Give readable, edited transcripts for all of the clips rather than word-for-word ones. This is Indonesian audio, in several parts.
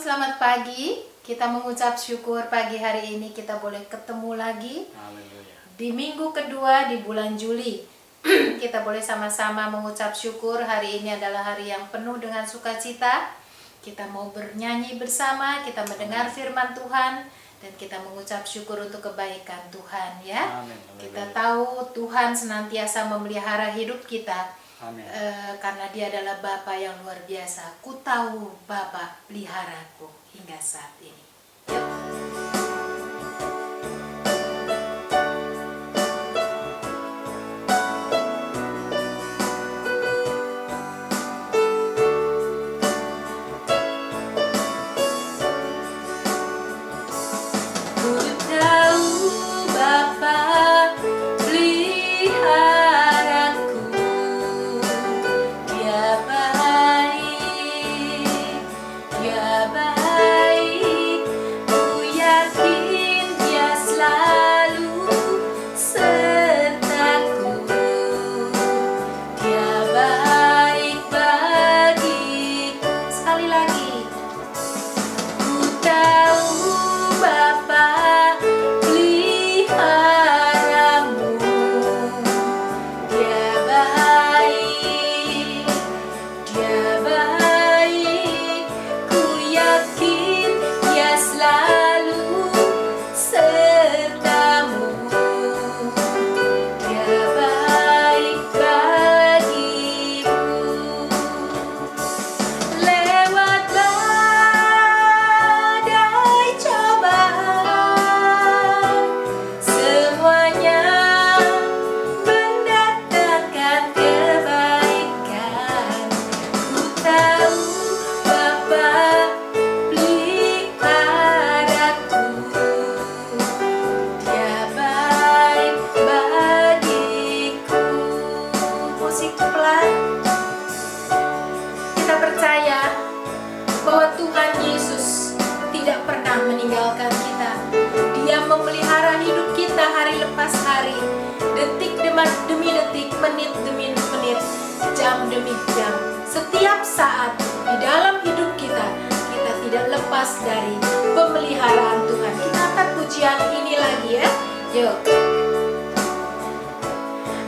selamat pagi. Kita mengucap syukur pagi hari ini kita boleh ketemu lagi. Haleluya. Di minggu kedua di bulan Juli. Kita boleh sama-sama mengucap syukur. Hari ini adalah hari yang penuh dengan sukacita. Kita mau bernyanyi bersama, kita mendengar firman Tuhan, dan kita mengucap syukur untuk kebaikan Tuhan, ya. Amin. Kita tahu Tuhan senantiasa memelihara hidup kita. Amin. Karena Dia adalah Bapa yang luar biasa. Ku tahu Bapa peliharaku hingga saat ini. Yuk. Ku tahu Bapa peliharaku, Dia baik, Dia baik. Ku yakin Dia selalu sertaku. Dia baik bagiku. Sekali lagi. Ku tahu Bapa peliharamu, Dia baik, Dia baik. Ku yakin Dia selalu sertamu. Dia baik bagimu. Lewat badai cobaan, semuanya mendatangkan kebaikan. Ku tahu Bapa peliharaku, Dia baik bagiku. Musik pelan. Kita percaya bahwa Tuhan Yesus tidak pernah meninggalkan kita. Dia memelihara hidup kita hari lepas hari, detik demi detik, menit demi menit, jam demi jam. Setiap saat di dalam hidup kita, kita tidak lepas dari pemeliharaan Tuhan. Kita angkat pujian ini lagi, ya. Yuk.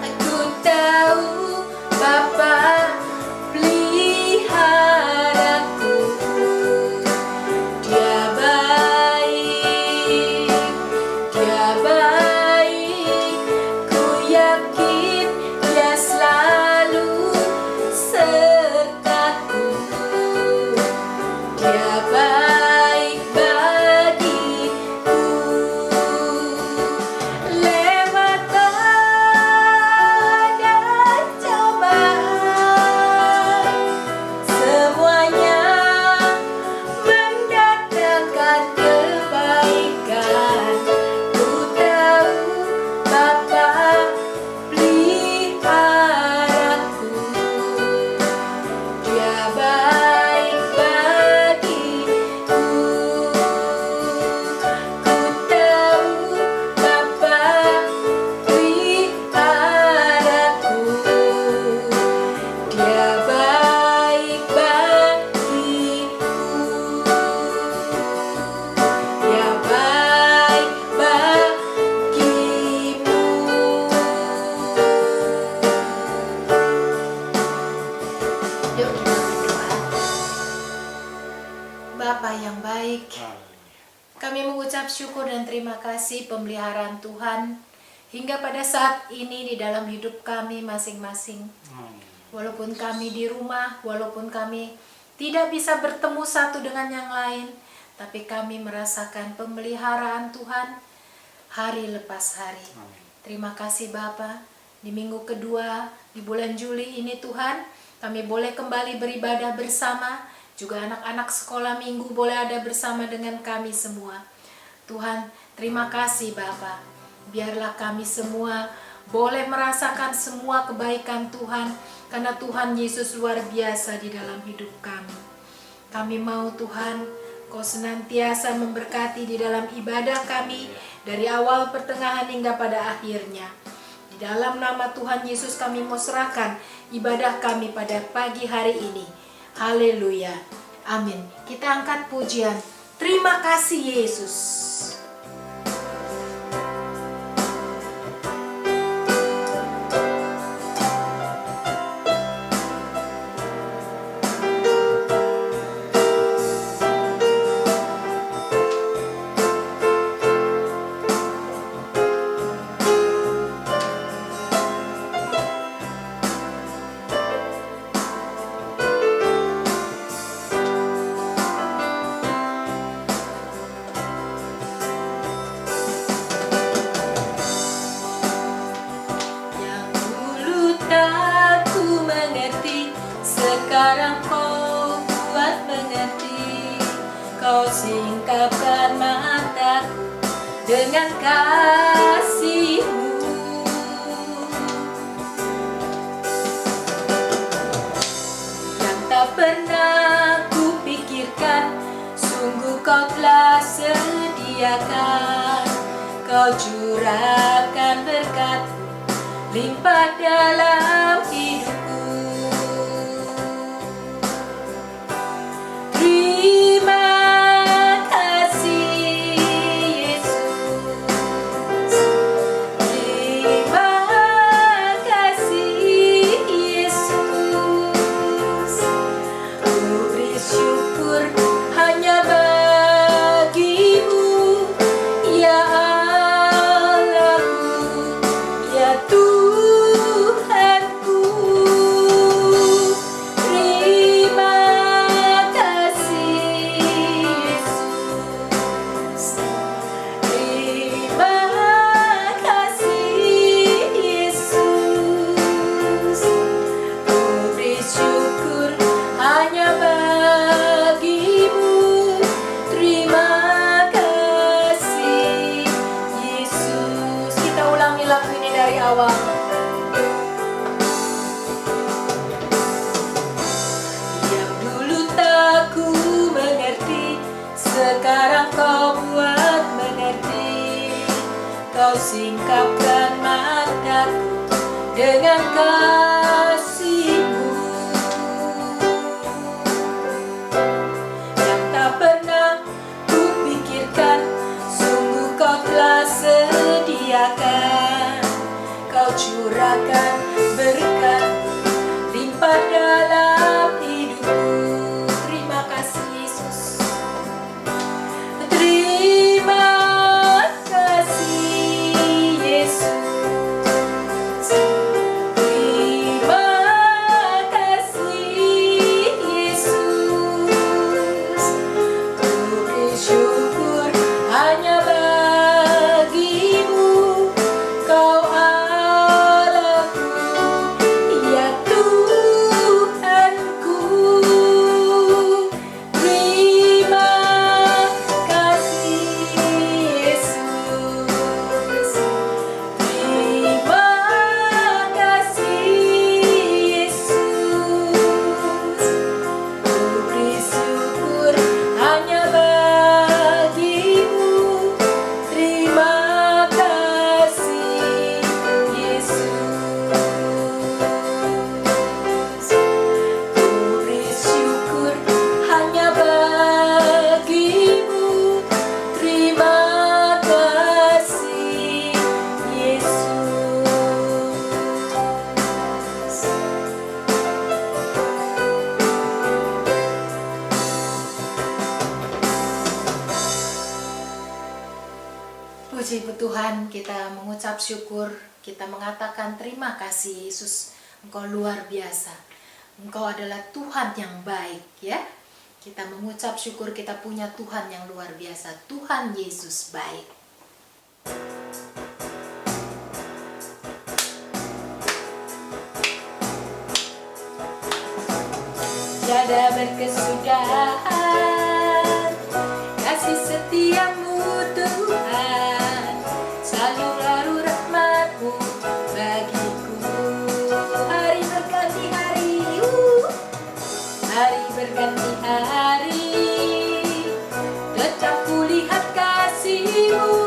Aku tahu Bapa peliharaku, Dia baik, Dia baik. Ku yakin Dia selalu sertaku. Dia baik bagiku. Lewat badai cobaan, semuanya mendatangkan kebaikan. Ku tahu Bapa peliharaku, Dia baik bagiku. Ku tahu Bapa peliharaku, Dia baik bagiku. Dia baik bagimu. Yuk kita berdoa. Bapa yang baik, Haleluya. kami mengucap syukur dan terima kasih pemeliharaan Tuhan hingga pada saat ini di dalam hidup kami masing-masing. Amin. Walaupun kami di rumah, walaupun kami tidak bisa bertemu satu dengan yang lain, tapi kami merasakan pemeliharaan Tuhan hari lepas hari. Amin. Terima kasih Bapa. Di minggu kedua di bulan Juli ini Tuhan, kami boleh kembali beribadah bersama. Juga anak-anak sekolah minggu boleh ada bersama dengan kami semua. Tuhan, terima kasih Bapa. Biarlah kami semua boleh merasakan semua kebaikan Tuhan, karena Tuhan Yesus luar biasa di dalam hidup kami. Kami mau Tuhan, Kau senantiasa memberkati di dalam ibadah kami dari awal, pertengahan hingga pada akhirnya. Di dalam nama Tuhan Yesus kami mau serahkan ibadah kami pada pagi hari ini. Haleluya. Amin. Kita angkat pujian. Terima kasih Yesus. Sekarang kau buat mengerti, kau singkapkan mataku dengan kasih-Mu. Yang tak pernah ku pikirkan, sungguh kau telah sediakan. Kau curahkan berkat-Mu limpah dalam hidupku. Yang dulu tak ku mengerti, sekarang kau buat mengerti. Kau singkapkan mataku dengan kasih-Mu. Yang tak pernah ku pikirkan, sungguh kau telah sediakan. Kau curahkan berkat limpah dalam hidupku. Terima kasih Yesus. Terima kasih Yesus. Terima kasih Yesus. Ku bersyukur hanya bagi-Mu. Kau Puji Tuhan, kita mengucap syukur, kita mengatakan terima kasih Yesus. Engkau luar biasa, Engkau adalah Tuhan yang baik, ya. Kita mengucap syukur kita punya Tuhan yang luar biasa. Tuhan Yesus baik. Tiada berkesudahan kasih setia-Mu Tuhan, selalu rahmat-Mu bagiku. Hari berganti hari, hari berganti hari, tetap kulihat kasih-Mu.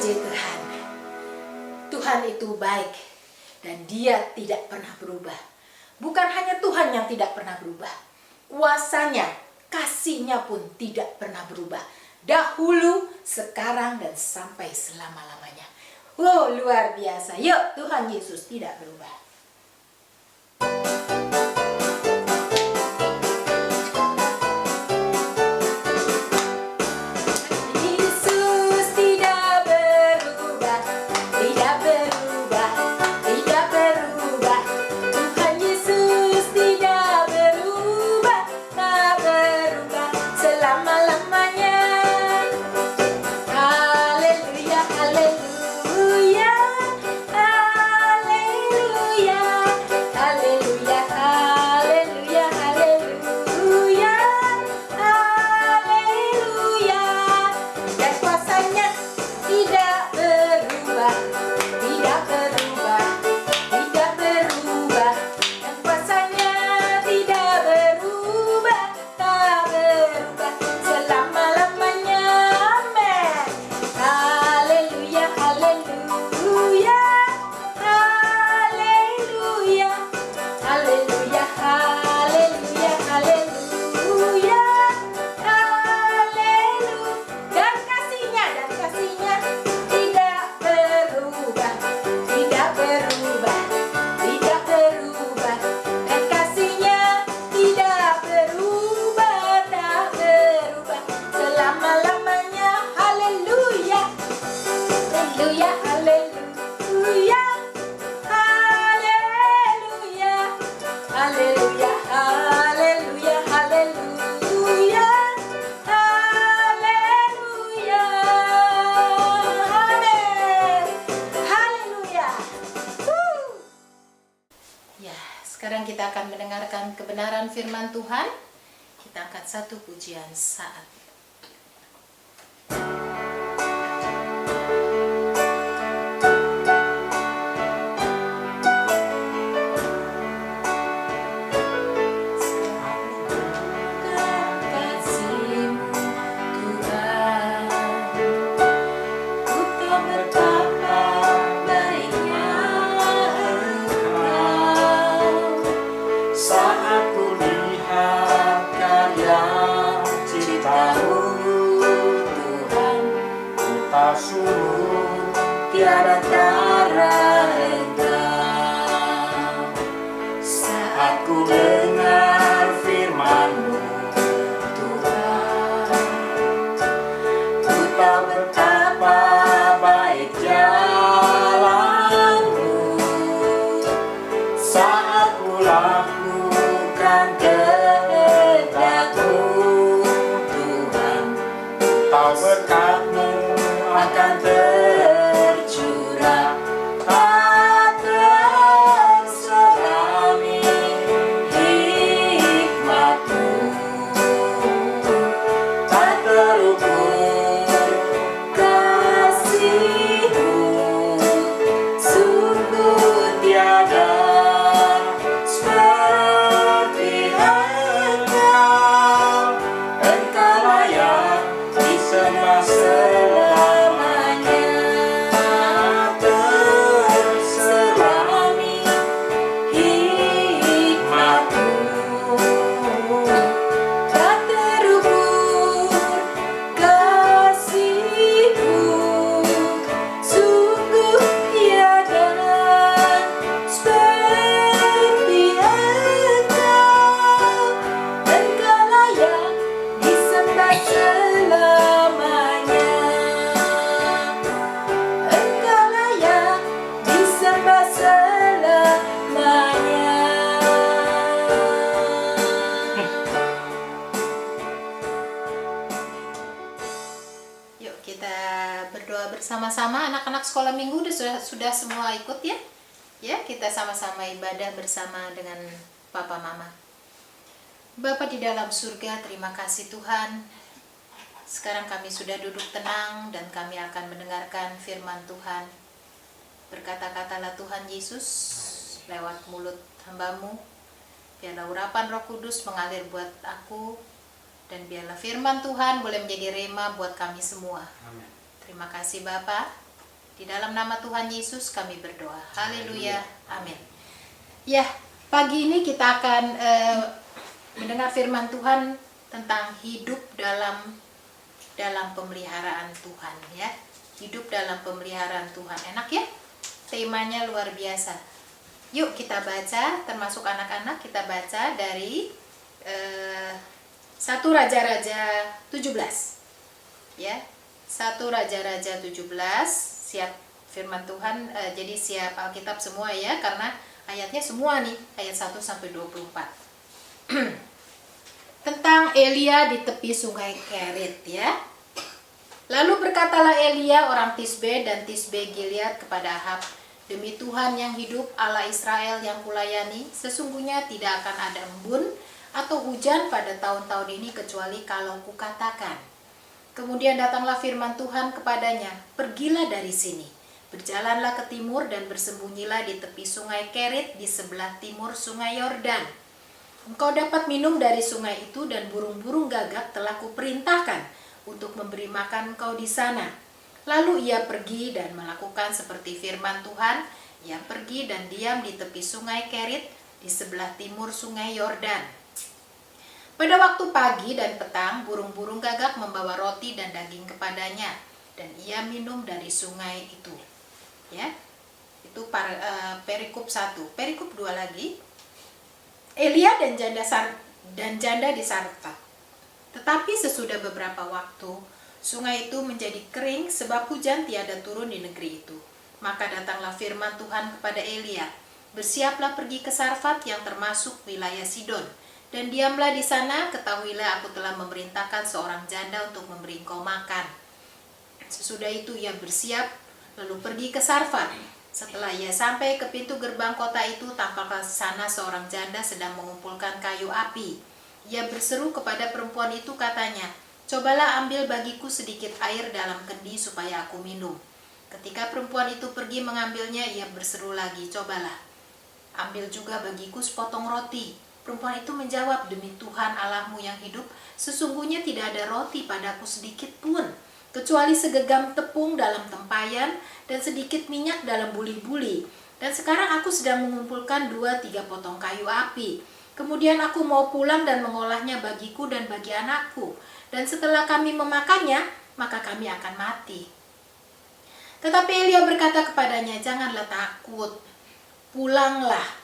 Puji Tuhan. Tuhan itu baik dan Dia tidak pernah berubah. Bukan hanya Tuhan yang tidak pernah berubah, kuasanya, kasih-Nya pun tidak pernah berubah. Dahulu, sekarang, dan sampai selama-lamanya. Wow, luar biasa. Yuk, Tuhan Yesus tidak berubah. Yesus tidak berubah, tidak berubah, tidak berubah. Tuhan Yesus tidak berubah, tak berubah selama-lamanya. Haleluya, haleluya, haleluya, haleluya, haleluya, haleluya, haleluya. Dan kuasanya tidak berubah, tidak berubah, tidak berubah. Dan kuasanya tidak berubah, tak berubah selama-lamanya. Amin. Haleluya, haleluya, haleluya, haleluya, haleluya, haleluya, haleluya. Dan kasih-Nya tidak berubah, tidak berubah, tidak berubah. Dan kasih-Nya tidak berubah, tak berubah selama-lamanya. Haleluya, haleluya, haleluya, haleluya, haleluya, haleluya, haleluya, haleluya. Amin. Haleluya. Ya, sekarang kita akan mendengarkan kebenaran firman Tuhan. Kita angkat satu pujian saat. Kasih-Mu Tuhan, ku tahu betapa baiknya Engkau. Saat ku lihat karya ciptamu, Tuhan, ku tak sungguh tiada tara engkau. Saat ku dengar firman-Mu, Tuhan, ku tahu betapa baik jalan-Mu. Saat ku lakukan kehendak-Mu, Tuhan, tahu berkat-Mu akan tercurah. Tak terselami hikmat-Mu, tak terukur kasih-Mu. Sungguh tiada seperti Engkau. Engkau layak disembah selamanya. Terselami hikmat-Mu, Tak terukur kasih-Mu. Sungguh tiada seperti Engkau. Engkau layak disembah selamanya. Engkau layak disembah selamanya. yuk kita berdoa bersama-sama. Anak-anak sekolah minggu sudah semua ikut ya. Ya, kita sama-sama ibadah bersama dengan Papa Mama. Bapa di dalam surga, terima kasih Tuhan. Sekarang kami sudah duduk tenang dan kami akan mendengarkan firman Tuhan. Berkata-katalah Tuhan Yesus lewat mulut hamba-Mu. Biarlah urapan Roh Kudus mengalir buat aku, dan biarlah firman Tuhan boleh menjadi rema buat kami semua. Amin. Terima kasih Bapa. Di dalam nama Tuhan Yesus kami berdoa. Haleluya. Amin. Ya, pagi ini kita akan mendengar firman Tuhan tentang hidup dalam pemeliharaan Tuhan, ya. Hidup dalam pemeliharaan Tuhan. Enak ya? Temanya luar biasa. Yuk kita baca, termasuk anak-anak, kita baca dari 1 Raja-Raja 17. Ya. 1 Raja-Raja 17. Siap firman Tuhan, jadi siap Alkitab semua ya, karena ayatnya semua nih, ayat 1 sampai 24. Tentang Elia di tepi sungai Kerit, ya. Lalu berkatalah Elia orang Tisbe dan Tisbe Gilead kepada Ahab, demi Tuhan yang hidup, Allah Israel yang kulayani, sesungguhnya tidak akan ada embun atau hujan pada tahun-tahun ini kecuali kalau kukatakan. Kemudian datanglah firman Tuhan kepadanya, pergilah dari sini, berjalanlah ke timur dan bersembunyilah di tepi sungai Kerit di sebelah timur sungai Yordan. Engkau dapat minum dari sungai itu dan burung-burung gagak telah kuperintahkan untuk memberi makan engkau di sana. Lalu ia pergi dan melakukan seperti firman Tuhan. Ia pergi dan diam di tepi sungai Kerit di sebelah timur sungai Yordan. Pada waktu pagi dan petang, burung-burung gagak membawa roti dan daging kepadanya, dan ia minum dari sungai itu. Ya, itu perikop 1. Perikop 2 lagi. Elia dan janda di Sarepta. Tetapi sesudah beberapa waktu, sungai itu menjadi kering sebab hujan tiada turun di negeri itu. Maka datanglah firman Tuhan kepada Elia, bersiaplah pergi ke Sarfat yang termasuk wilayah Sidon, dan diamlah di sana, ketahuilah aku telah memerintahkan seorang janda untuk memberi engkau makan. Sesudah itu ia bersiap, lalu pergi ke Sarfat. Setelah ia sampai ke pintu gerbang kota itu, tampaklah di sana seorang janda sedang mengumpulkan kayu api. Ia berseru kepada perempuan itu, katanya, cobalah ambil bagiku sedikit air dalam kendi supaya aku minum. Ketika perempuan itu pergi mengambilnya, ia berseru lagi, cobalah ambil juga bagiku sepotong roti. Perempuan itu menjawab, demi Tuhan Allahmu yang hidup, sesungguhnya tidak ada roti padaku sedikit pun, kecuali segenggam tepung dalam tempayan dan sedikit minyak dalam buli-buli. Dan sekarang aku sedang mengumpulkan 2-3 potong kayu api. Kemudian aku mau pulang dan mengolahnya bagiku dan bagi anakku. Dan setelah kami memakannya, maka kami akan mati. Tetapi Elia berkata kepadanya, janganlah takut, pulanglah,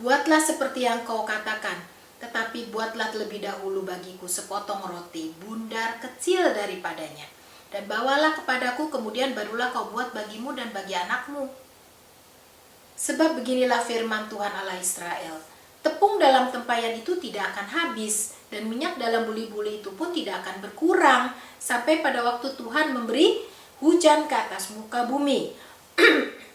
buatlah seperti yang kau katakan. Tetapi buatlah terlebih dahulu bagiku sepotong roti, bundar kecil daripadanya. Dan bawalah kepadaku, kemudian barulah kau buat bagimu dan bagi anakmu. Sebab beginilah firman Tuhan Allah Israel, tepung dalam tempayan itu tidak akan habis, dan minyak dalam buli-buli itu pun tidak akan berkurang, sampai pada waktu Tuhan memberi hujan ke atas muka bumi.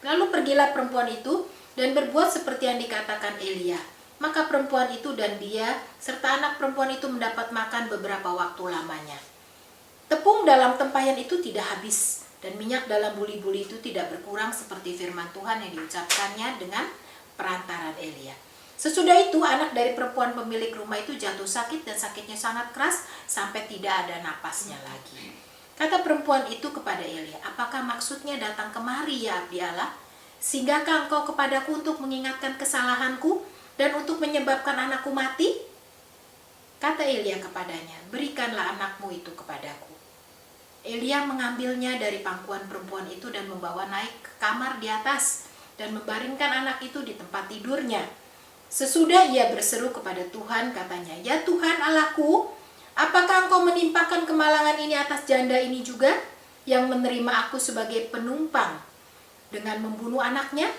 Lalu pergilah perempuan itu, dan berbuat seperti yang dikatakan Elia. Maka perempuan itu dan dia, serta anak perempuan itu mendapat makan beberapa waktu lamanya. Tepung dalam tempayan itu tidak habis, dan minyak dalam buli-buli itu tidak berkurang seperti firman Tuhan yang diucapkannya dengan perantaran Elia. Sesudah itu anak dari perempuan pemilik rumah itu jatuh sakit dan sakitnya sangat keras sampai tidak ada napasnya lagi. Kata perempuan itu kepada Elia, apakah maksudnya datang kemari ya abdi Allah? Singgahkah engkau kepadaku untuk mengingatkan kesalahanku dan untuk menyebabkan anakku mati? Kata Elia kepadanya, berikanlah anakmu itu kepadaku. Elia mengambilnya dari pangkuan perempuan itu dan membawa naik ke kamar di atas dan membaringkan anak itu di tempat tidurnya. Sesudah ia berseru kepada Tuhan, katanya, ya Tuhan Allahku, apakah engkau menimpakan kemalangan ini atas janda ini juga, yang menerima aku sebagai penumpang dengan membunuh anaknya?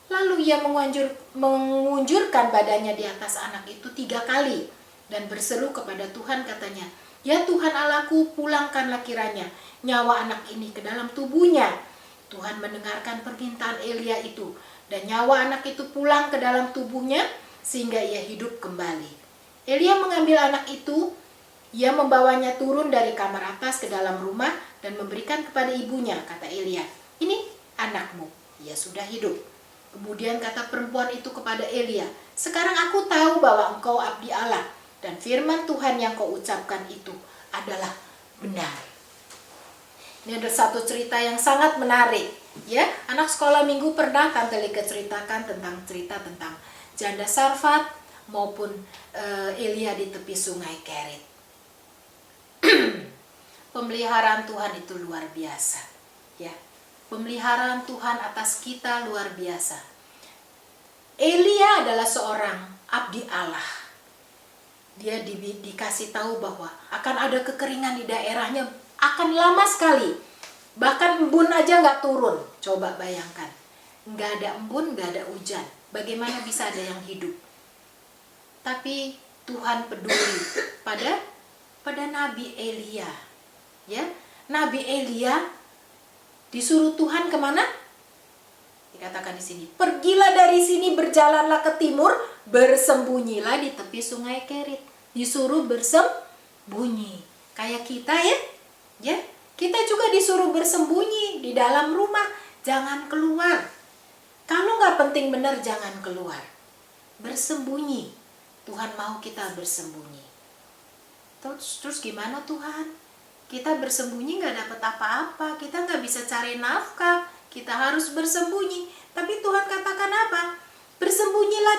Lalu ia mengunjurkan badannya di atas anak itu 3 kali, dan berseru kepada Tuhan, katanya, ya Tuhan Allahku, pulangkanlah kiranya nyawa anak ini ke dalam tubuhnya. Tuhan mendengarkan permintaan Elia itu, dan nyawa anak itu pulang ke dalam tubuhnya sehingga ia hidup kembali. Elia mengambil anak itu, ia membawanya turun dari kamar atas ke dalam rumah dan memberikan kepada ibunya. Kata Elia, ini anakmu, ia sudah hidup. Kemudian kata perempuan itu kepada Elia, sekarang aku tahu bahwa engkau abdi Allah, dan firman Tuhan yang kau ucapkan itu adalah benar. Ini ada satu cerita yang sangat menarik, ya. Anak sekolah minggu pernah Tante Lika ceritakan cerita tentang janda Sarfat maupun Elia di tepi sungai Kerit. Pemeliharaan Tuhan itu luar biasa, ya. Pemeliharaan Tuhan atas kita luar biasa. Elia adalah seorang abdi Allah. Dia dikasih tahu bahwa akan ada kekeringan di daerahnya, akan lama sekali. Bahkan embun aja nggak turun. Coba bayangkan. Nggak ada embun, nggak ada hujan. Bagaimana bisa ada yang hidup? Tapi Tuhan peduli pada Nabi Elia. Ya, Nabi Elia disuruh Tuhan kemana? Dikatakan di sini, pergilah dari sini, berjalanlah ke timur, bersembunyilah di tepi sungai Kerit. Disuruh bersembunyi. Kayak kita ya. Ya, kita juga disuruh bersembunyi di dalam rumah, jangan keluar. Kalau nggak penting benar, jangan keluar. Bersembunyi. Tuhan mau kita bersembunyi. Terus gimana Tuhan? Kita bersembunyi nggak dapat apa-apa, kita nggak bisa cari nafkah, kita harus bersembunyi. Tapi Tuhan katakan apa? Bersembunyilah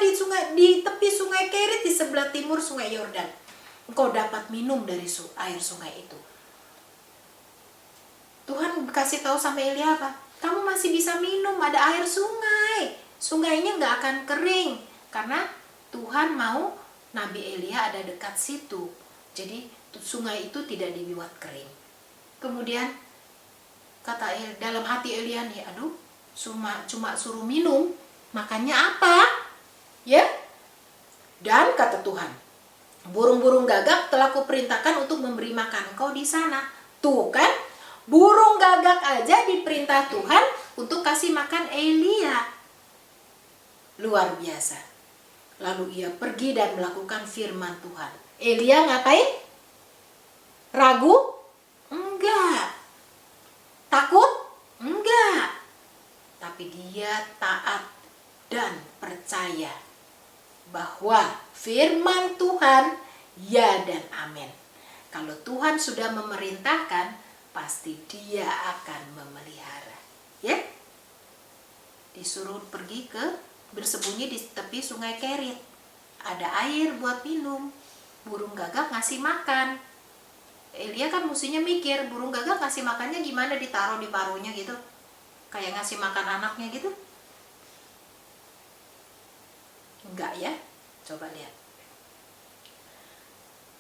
di tepi sungai Kerit, di sebelah timur sungai Yordan. Engkau dapat minum dari air sungai itu. Tuhan kasih tahu sama Elia apa? Kamu masih bisa minum, ada air sungai. Sungainya nggak akan kering. Karena Tuhan mau Nabi Elia ada dekat situ. Jadi sungai itu tidak dibuat kering. Kemudian kata dalam hati Elia nih, aduh, cuma suruh minum, makannya apa? Ya? Dan kata Tuhan, burung-burung gagak telah kuperintahkan untuk memberi makan kau di sana. Tuh kan, burung gagak aja diperintah Tuhan untuk kasih makan Elia. Luar biasa. Lalu ia pergi dan melakukan firman Tuhan. Elia ngapain? Ragu? Enggak. Takut? Enggak. Tapi dia taat dan percaya bahwa firman Tuhan ya dan amin. Kalau Tuhan sudah memerintahkan, pasti dia akan memelihara. Ya? Disuruh pergi bersembunyi di tepi sungai Kerit. Ada air buat minum. Burung gagak ngasih makan. Elia kan mestinya mikir, burung gagak ngasih makannya gimana, ditaruh di paruhnya gitu. Kayak ngasih makan anaknya gitu. Enggak ya? Coba lihat.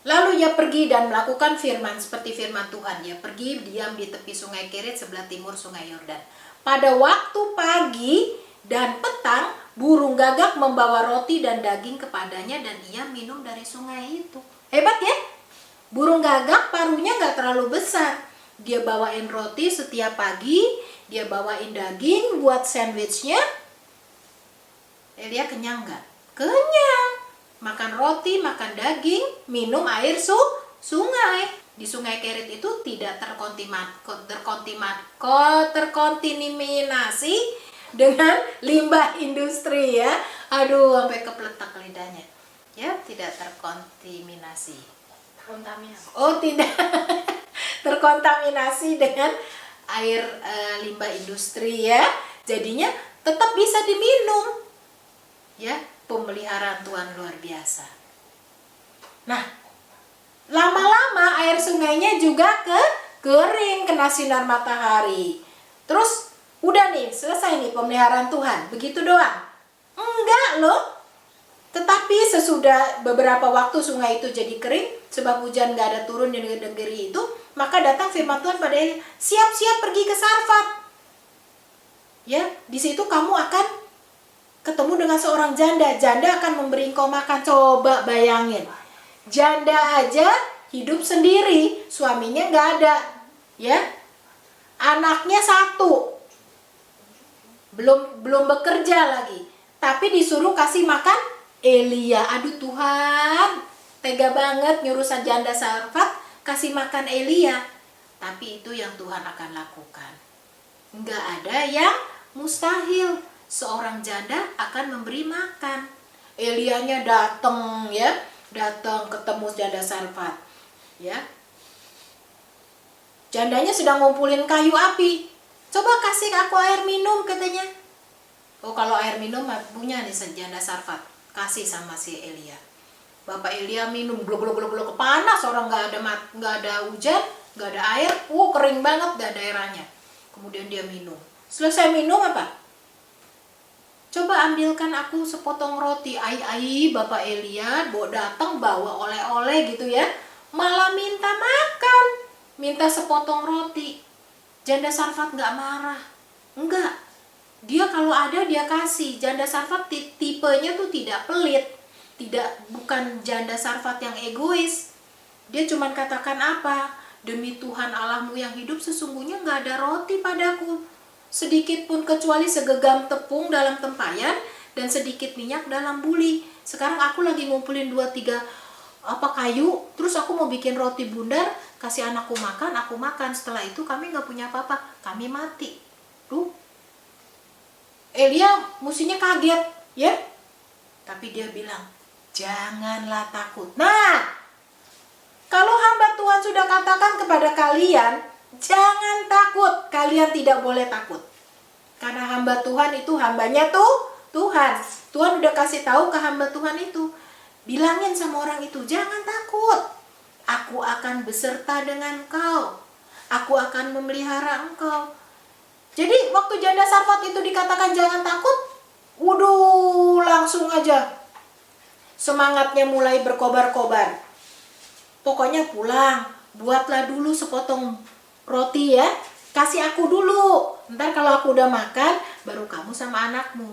Lalu ia pergi dan melakukan firman seperti firman Tuhan. Ia pergi diam di tepi sungai Kerit sebelah timur sungai Yordan. Pada waktu pagi dan petang, burung gagak membawa roti dan daging kepadanya dan ia minum dari sungai itu. Hebat ya? Burung gagak paruhnya nggak terlalu besar. Dia bawain roti setiap pagi, dia bawain daging buat sandwichnya. Elia kenyang nggak? Kenyang. Makan roti, makan daging, minum air sungai. Di sungai Kerit itu tidak terkontaminasi dengan limbah industri ya. Aduh, sampai kepletak lidahnya. Ya, tidak terkontaminasi. Oh, tidak terkontaminasi dengan air limbah industri ya. Jadinya tetap bisa diminum. Ya, pemeliharaan Tuhan luar biasa. Nah, lama-lama air sungainya juga kering, kena sinar matahari. Terus udah nih, selesai nih pemeliharaan Tuhan. Begitu doang? Enggak loh. Tetapi sesudah beberapa waktu sungai itu jadi kering, sebab hujan gak ada turun di negeri itu, maka datang firman Tuhan pada Elia, siap-siap pergi ke Sarfat. Ya, di situ kamu akan ketemu dengan seorang janda. Janda akan memberi engkau makan. Coba bayangin. Janda aja hidup sendiri, suaminya gak ada. Ya, anaknya satu, belum bekerja lagi, tapi disuruh kasih makan Elia. Aduh Tuhan, tega banget nyuruh janda Sarfat kasih makan Elia. Tapi itu yang Tuhan akan lakukan. Nggak ada yang mustahil. Seorang janda akan memberi makan. Elianya datang ya, datang ketemu janda Sarfat. Ya. Jandanya sedang ngumpulin kayu api. Coba kasih aku air minum katanya. Oh, kalau air minum punya nih janda Sarfat. Kasih sama si Elia. Bapak Elia minum glok panas, orang nggak ada hujan, nggak ada air, kering banget dah daerahnya. Kemudian dia minum. Selesai minum apa? Coba ambilkan aku sepotong roti. Ai Bapak Elia datang bawa oleh-oleh gitu ya. Malah minta makan, minta sepotong roti. Janda Sarfat nggak marah, enggak. Dia kalau ada dia kasih. Janda Sarfat tipenya tuh tidak pelit, bukan janda Sarfat yang egois. Dia cuma katakan apa? Demi Tuhan Allahmu yang hidup, sesungguhnya nggak ada roti padaku sedikit pun kecuali segenggam tepung dalam tempayan dan sedikit minyak dalam buli. Sekarang aku lagi ngumpulin 2-3 kayu, terus aku mau bikin roti bundar, kasih anakku makan, aku makan. Setelah itu kami nggak punya apa-apa, kami mati. Tuh, Elia mestinya kaget ya, tapi dia bilang janganlah takut. Nah, kalau hamba Tuhan sudah katakan kepada kalian jangan takut, kalian tidak boleh takut. Karena hamba Tuhan itu hambanya tuh Tuhan. Tuhan udah kasih tahu ke hamba Tuhan itu. Bilangin sama orang itu, jangan takut. Aku akan beserta dengan kau. Aku akan memelihara engkau. Jadi waktu janda Sarfat itu dikatakan jangan takut, langsung aja semangatnya mulai berkobar-kobar. Pokoknya pulang, buatlah dulu sepotong roti ya, kasih aku dulu. Ntar kalau aku udah makan, baru kamu sama anakmu.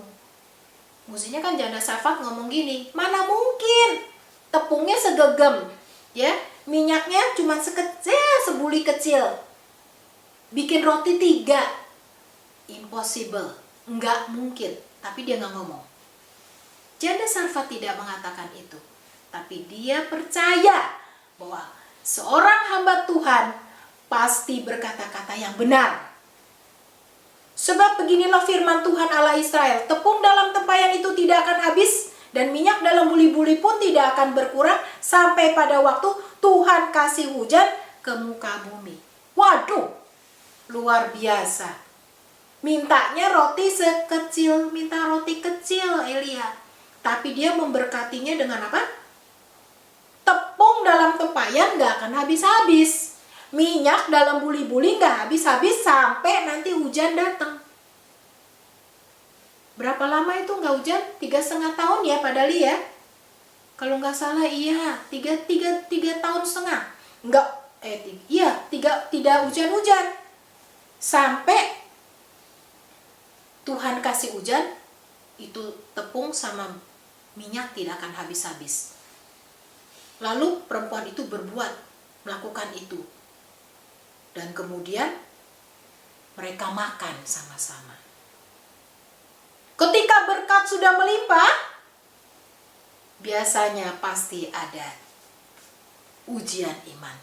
Mestinya kan janda Sarfat ngomong gini, mana mungkin, tepungnya segegem, ya, minyaknya cuma sebuli kecil. Bikin roti 3, impossible, nggak mungkin. Tapi dia nggak ngomong. Janda Sarfat tidak mengatakan itu, tapi dia percaya bahwa seorang hamba Tuhan pasti berkata-kata yang benar. Sebab beginilah firman Tuhan Allah Israel, tepung dalam tempayan itu tidak akan habis dan minyak dalam buli-buli pun tidak akan berkurang sampai pada waktu Tuhan kasih hujan ke muka bumi. Waduh, luar biasa. Mintanya roti sekecil, minta roti kecil Elia. Tapi dia memberkatinya dengan apa? Tepung dalam tempayan gak akan habis-habis. Minyak dalam buli-buli gak habis-habis sampai nanti hujan datang. Berapa lama itu gak hujan? 3,5 tahun ya Pak Dali ya? Kalau gak salah iya, 3 tahun setengah. Tidak hujan-hujan. Sampai Tuhan kasih hujan, itu tepung sama minyak tidak akan habis-habis. Lalu perempuan itu melakukan itu. Dan kemudian mereka makan sama-sama. Ketika berkat sudah melimpah, biasanya pasti ada ujian iman.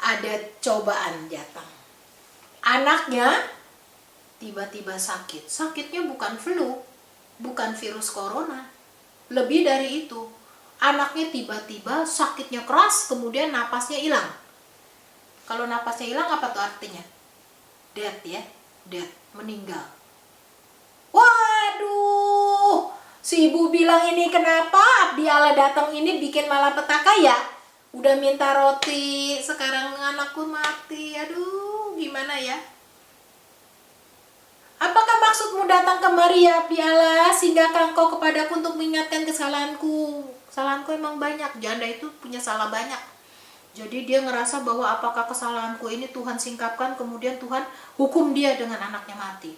Ada cobaan datang. Anaknya tiba-tiba sakit. Sakitnya bukan flu, bukan virus corona. Lebih dari itu. Anaknya tiba-tiba sakitnya keras, kemudian napasnya hilang. Kalau napasnya hilang apa tuh artinya? Death ya, death, meninggal. Waduh, si ibu bilang ini kenapa abdi Allah datang ini bikin malapetaka ya? Udah minta roti, sekarang anakku mati. Aduh, gimana ya? Apakah maksudmu datang kemari ya abdi Allah, sehingga engkau kepadaku untuk mengingatkan kesalahanku? Kesalahanku emang banyak, janda itu punya salah banyak. Jadi dia ngerasa bahwa apakah kesalahanku ini Tuhan singkapkan, kemudian Tuhan hukum dia dengan anaknya mati.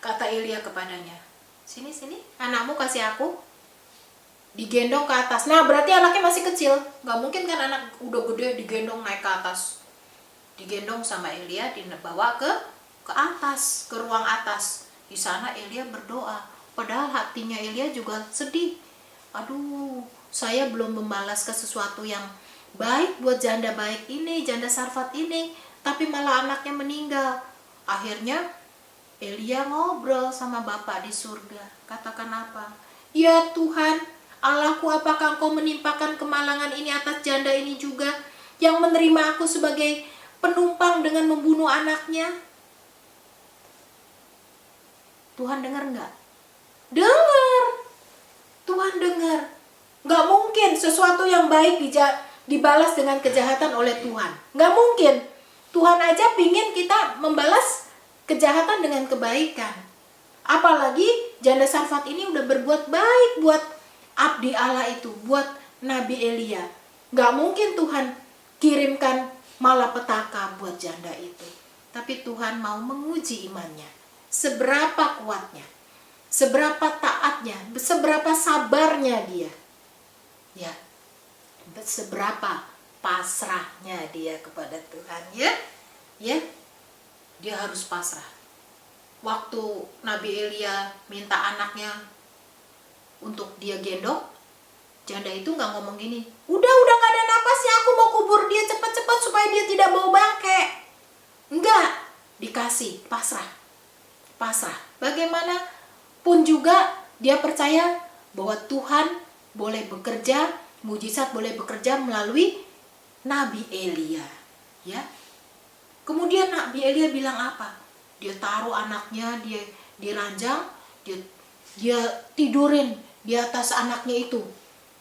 Kata Elia kepadanya, sini, anakmu kasih aku. Digendong ke atas. Nah berarti anaknya masih kecil. Gak mungkin kan anak udah gede digendong naik ke atas. Digendong sama Elia, dibawa ke atas, ke ruang atas. Di sana Elia berdoa. Padahal hatinya Elia juga sedih. Aduh, saya belum membalas ke sesuatu yang baik buat janda baik ini, janda Sarfat ini, tapi malah anaknya meninggal. Akhirnya Elia ngobrol sama Bapa di surga. Katakan apa? Ya Tuhan, Allahku, apakah engkau menimpakan kemalangan ini atas janda ini juga? yang menerima aku sebagai penumpang dengan membunuh anaknya? Tuhan dengar nggak? Dengar. Tuhan dengar. Nggak mungkin sesuatu yang baik dibalas dengan kejahatan oleh Tuhan. Nggak mungkin. Tuhan aja pingin kita membalas kejahatan dengan kebaikan. Apalagi janda Sarfat ini udah berbuat baik buat abdi Allah itu, buat Nabi Elia. Nggak mungkin Tuhan kirimkan malapetaka buat janda itu. Tapi Tuhan mau menguji imannya. Seberapa kuatnya, seberapa taatnya, seberapa sabarnya dia. Ya, seberapa pasrahnya dia kepada Tuhan, ya. Ya, dia harus pasrah. Waktu Nabi Elia minta anaknya untuk dia gendong, janda itu nggak ngomong gini, udah nggak ada napasnya, aku mau kubur dia cepat-cepat supaya dia tidak bau bangke. Enggak, dikasih, pasrah. Bagaimanapun juga dia percaya bahwa Tuhan boleh bekerja, mujizat boleh bekerja melalui Nabi Elia, ya. Kemudian Nabi Elia bilang apa? Dia taruh anaknya, dia diranjang, dia tidurin di atas anaknya itu.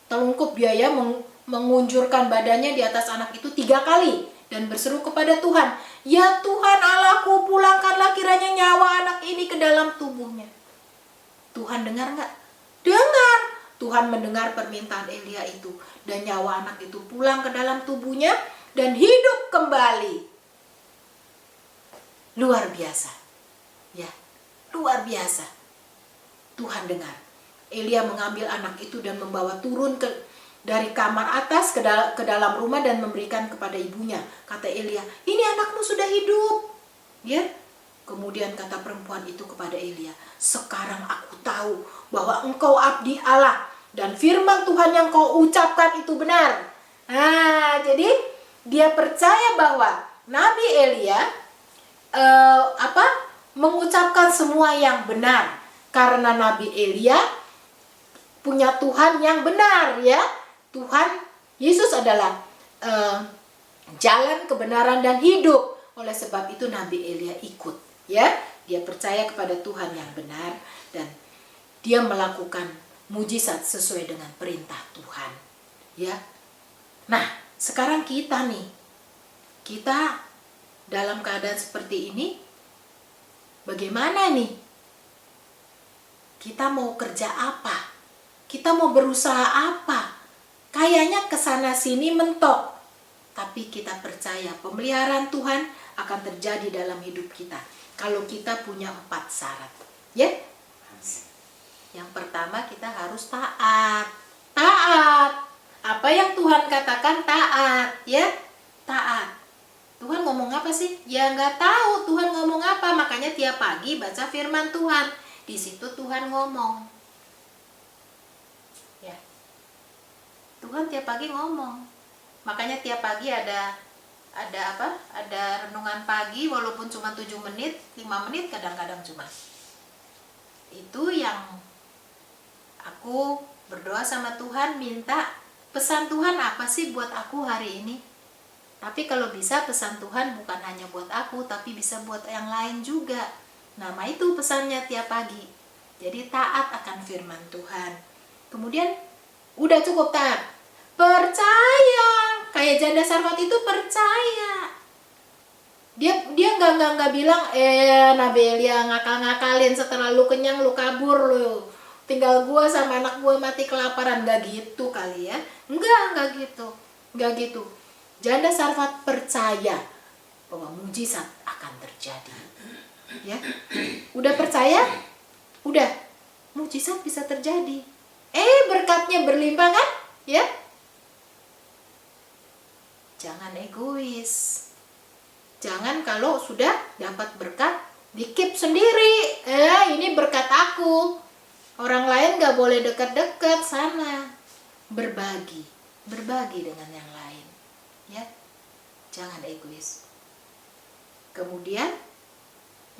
Telungkup dia ya, mengunjurkan badannya di atas anak itu 3 kali dan berseru kepada Tuhan, ya Tuhan Allahku, pulangkanlah kiranya nyawa anak ini ke dalam tubuhnya. Tuhan dengar nggak? Dengar. Tuhan mendengar permintaan Elia itu, dan nyawa anak itu pulang ke dalam tubuhnya dan hidup kembali. Luar biasa. Ya, luar biasa. Tuhan dengar. Elia mengambil anak itu dan membawa turun dari kamar atas ke dalam rumah dan memberikan kepada ibunya. Kata Elia, ini anakmu sudah hidup. Ya. Kemudian kata perempuan itu kepada Elia, sekarang aku tahu bahwa engkau abdi Allah dan firman Tuhan yang kau ucapkan itu benar. Nah, jadi dia percaya bahwa Nabi Elia mengucapkan semua yang benar, karena Nabi Elia punya Tuhan yang benar, ya. Tuhan Yesus adalah jalan kebenaran dan hidup. Oleh sebab itu Nabi Elia ikut, ya. Dia percaya kepada Tuhan yang benar dan dia melakukan mujizat sesuai dengan perintah Tuhan, ya. Nah, sekarang kita dalam keadaan seperti ini, bagaimana nih? Kita mau kerja apa? Kita mau berusaha apa? Kayaknya kesana sini mentok. Tapi kita percaya pemeliharaan Tuhan akan terjadi dalam hidup kita kalau kita punya 4 syarat, ya. Yang pertama, kita harus taat. Apa yang Tuhan katakan taat, ya. Taat. Tuhan ngomong apa sih? Ya nggak tahu Tuhan ngomong apa. Makanya tiap pagi baca firman Tuhan. Di situ Tuhan ngomong. Ya. Tuhan tiap pagi ngomong. Makanya tiap pagi ada renungan pagi, walaupun cuma 7 menit, 5 menit kadang-kadang cuma. Itu yang aku berdoa sama Tuhan, minta pesan Tuhan apa sih buat aku hari ini. Tapi kalau bisa pesan Tuhan bukan hanya buat aku, tapi bisa buat yang lain juga. Nah, itu pesannya tiap pagi. Jadi taat akan firman Tuhan. Kemudian udah cukup taat. Percaya. Kayak janda Sarfat itu percaya. Dia nggak bilang Nabi Elia ngakal-ngakalin, setelah lu kenyang lu kabur lu. Tinggal gua sama anak gua mati kelaparan, nggak gitu kali ya. Nggak gitu. Janda Sarfat percaya bahwa mujizat akan terjadi. Ya. Udah percaya? Udah. Mujizat bisa terjadi. Berkatnya berlimpah kan? Ya. Jangan egois. Jangan kalau sudah dapat berkat di-keep sendiri. Ini berkat aku. Orang lain gak boleh dekat-dekat sana. Berbagi dengan yang lain, ya. Jangan egois. Kemudian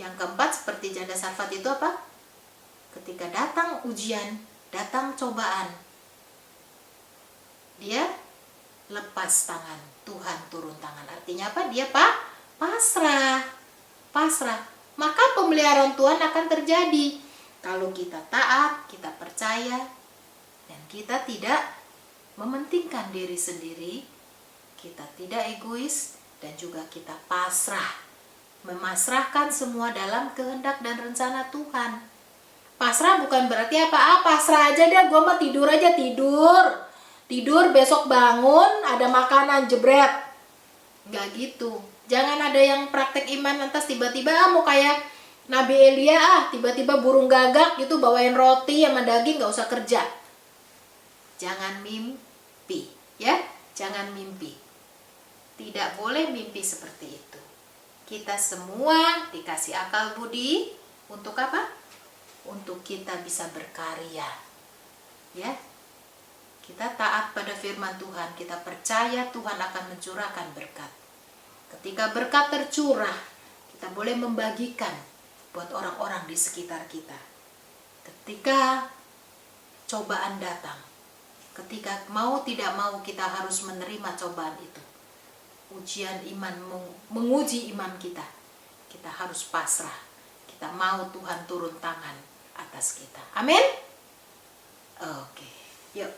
yang keempat, seperti janda Sarfat itu apa? Ketika datang ujian, datang cobaan, dia lepas tangan, Tuhan turun tangan. Artinya apa? Dia pasrah. Maka pemeliharaan Tuhan akan terjadi kalau kita taat, kita percaya, dan kita tidak mementingkan diri sendiri, kita tidak egois, dan juga kita pasrah, memasrahkan semua dalam kehendak dan rencana Tuhan. Pasrah bukan berarti apa? Pasrah aja deh, gue mah tidur aja, tidur besok bangun ada makanan jebret. Nggak gitu. Jangan ada yang praktek iman lantas tiba-tiba mau kayak Nabi Elia, tiba-tiba burung gagak gitu bawain roti sama daging, nggak usah kerja. Jangan mimpi, ya, jangan mimpi. Tidak boleh mimpi seperti itu. Kita semua dikasih akal budi untuk apa? Untuk kita bisa berkarya, ya. Kita taat pada firman Tuhan, kita percaya Tuhan akan mencurahkan berkat. Ketika berkat tercurah, kita boleh membagikan buat orang-orang di sekitar kita. Ketika cobaan datang, ketika mau tidak mau kita harus menerima cobaan itu. Ujian iman menguji iman kita. Kita harus pasrah. Kita mau Tuhan turun tangan atas kita. Amin. Oke, yuk.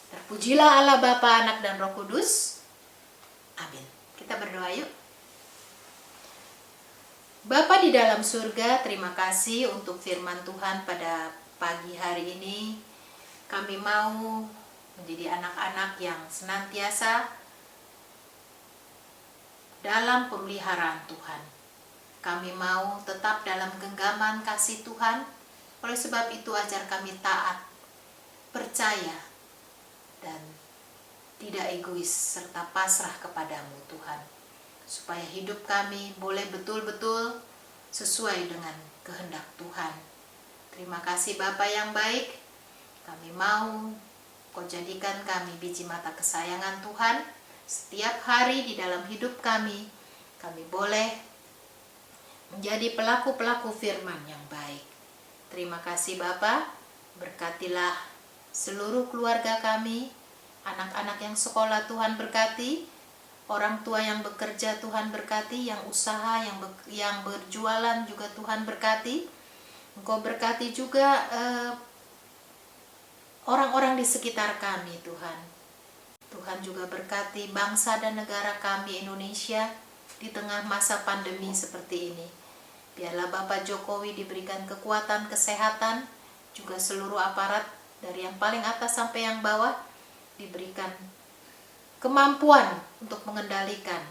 Terpujilah Allah Bapa, Anak dan Roh Kudus. Amin. Kita berdoa yuk. Bapa di dalam surga, terima kasih untuk firman Tuhan pada pagi hari ini. Kami mau menjadi anak-anak yang senantiasa dalam pemeliharaan Tuhan. Kami mau tetap dalam genggaman kasih Tuhan. Oleh sebab itu ajar kami taat, percaya, dan tidak egois serta pasrah kepadamu Tuhan. Supaya hidup kami boleh betul-betul sesuai dengan kehendak Tuhan. Terima kasih Bapa yang baik. Kami mau Kau jadikan kami biji mata kesayangan Tuhan. Setiap hari di dalam hidup kami boleh menjadi pelaku-pelaku firman yang baik. Terima kasih Bapa. Berkatilah seluruh keluarga kami, anak-anak yang sekolah Tuhan berkati, orang tua yang bekerja Tuhan berkati, yang usaha, yang berjualan juga Tuhan berkati. Engkau berkati juga orang-orang di sekitar kami Tuhan. Tuhan juga berkati bangsa dan negara kami Indonesia di tengah masa pandemi seperti ini. Biarlah Bapak Jokowi diberikan kekuatan, kesehatan, juga seluruh aparat dari yang paling atas sampai yang bawah diberikan kemampuan untuk mengendalikan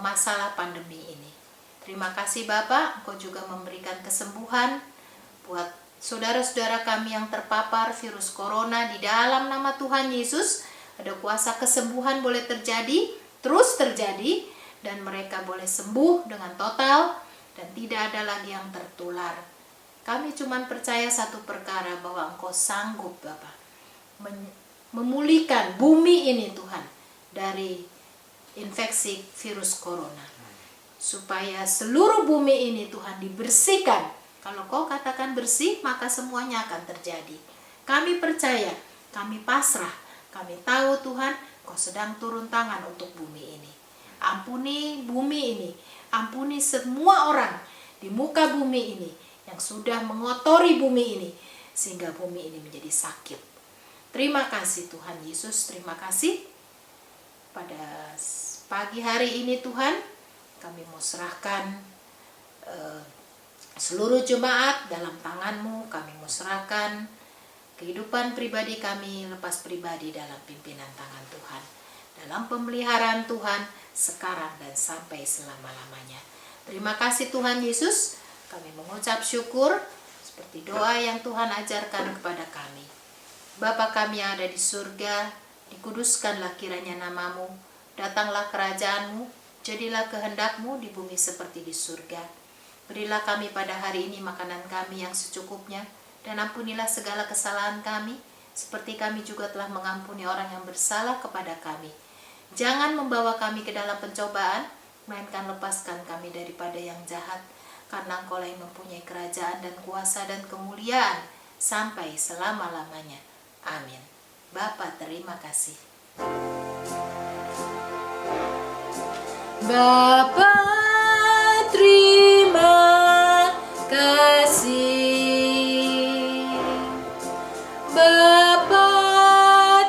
masalah pandemi ini. Terima kasih Bapak, Engkau juga memberikan kesembuhan buat saudara-saudara kami yang terpapar virus corona. Di dalam nama Tuhan Yesus ada kuasa kesembuhan boleh terjadi, terus terjadi, dan mereka boleh sembuh dengan total dan tidak ada lagi yang tertular. Kami cuma percaya satu perkara, bahwa Engkau sanggup Bapak memulihkan bumi ini Tuhan dari infeksi virus corona, supaya seluruh bumi ini Tuhan dibersihkan. Kalau Kau katakan bersih, maka semuanya akan terjadi. Kami percaya, kami pasrah, kami tahu Tuhan Kau sedang turun tangan untuk bumi ini. Ampuni bumi ini, ampuni semua orang di muka bumi ini yang sudah mengotori bumi ini sehingga bumi ini menjadi sakit. Terima kasih Tuhan Yesus, terima kasih. Pada pagi hari ini Tuhan, kami mau serahkan seluruh jemaat dalam tangan-Mu. Kami mau serahkan kehidupan pribadi kami, lepas pribadi dalam pimpinan tangan Tuhan, dalam pemeliharaan Tuhan sekarang dan sampai selama-lamanya. Terima kasih Tuhan Yesus. Kami mengucap syukur seperti doa yang Tuhan ajarkan kepada kami. Bapa kami yang ada di surga, dikuduskanlah kiranya nama-Mu, datanglah kerajaan-Mu, jadilah kehendak-Mu di bumi seperti di surga. Berilah kami pada hari ini makanan kami yang secukupnya, dan ampunilah segala kesalahan kami, seperti kami juga telah mengampuni orang yang bersalah kepada kami. Jangan membawa kami ke dalam pencobaan, melainkan lepaskan kami daripada yang jahat, karena Engkau yang mempunyai kerajaan dan kuasa dan kemuliaan sampai selama-lamanya. Amin. Bapa, terima kasih. Bapa, terima kasih. Bapa,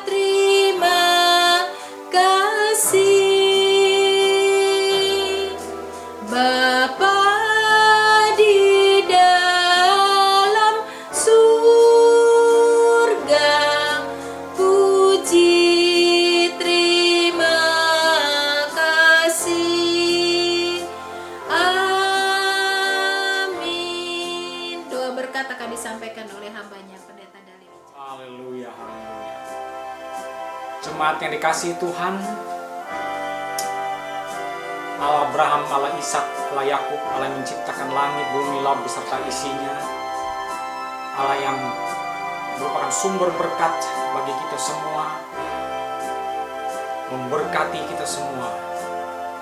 terima kasih. Bapa di dalam surga, puji terima kasih. Amin. Doa berkat akan disampaikan oleh hambanya Pendeta Dali. Haleluya, haleluya. Jemaat yang dikasihi Tuhan, Allah Abraham, Allah Ishak, Allah Yakub, Allah yang menciptakan langit, bumi, laut beserta isinya, Allah yang merupakan sumber berkat bagi kita semua, memberkati kita semua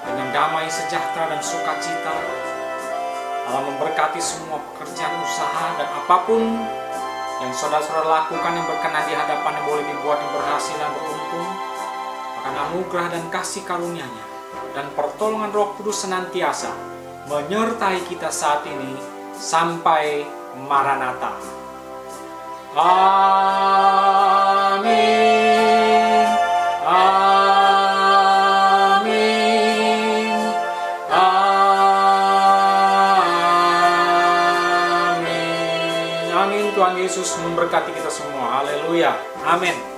dengan damai, sejahtera, dan sukacita. Allah memberkati semua pekerjaan, usaha, dan apapun yang saudara-saudara lakukan yang berkenan di hadapannya boleh dibuat yang berhasil dan beruntung. Akan anugerah dan kasih karunia-Nya dan pertolongan Roh Kudus senantiasa menyertai kita saat ini sampai Maranatha. Amin. Amin. Amin. Amin. Tuhan Yesus memberkati kita semua. Haleluya. Amin.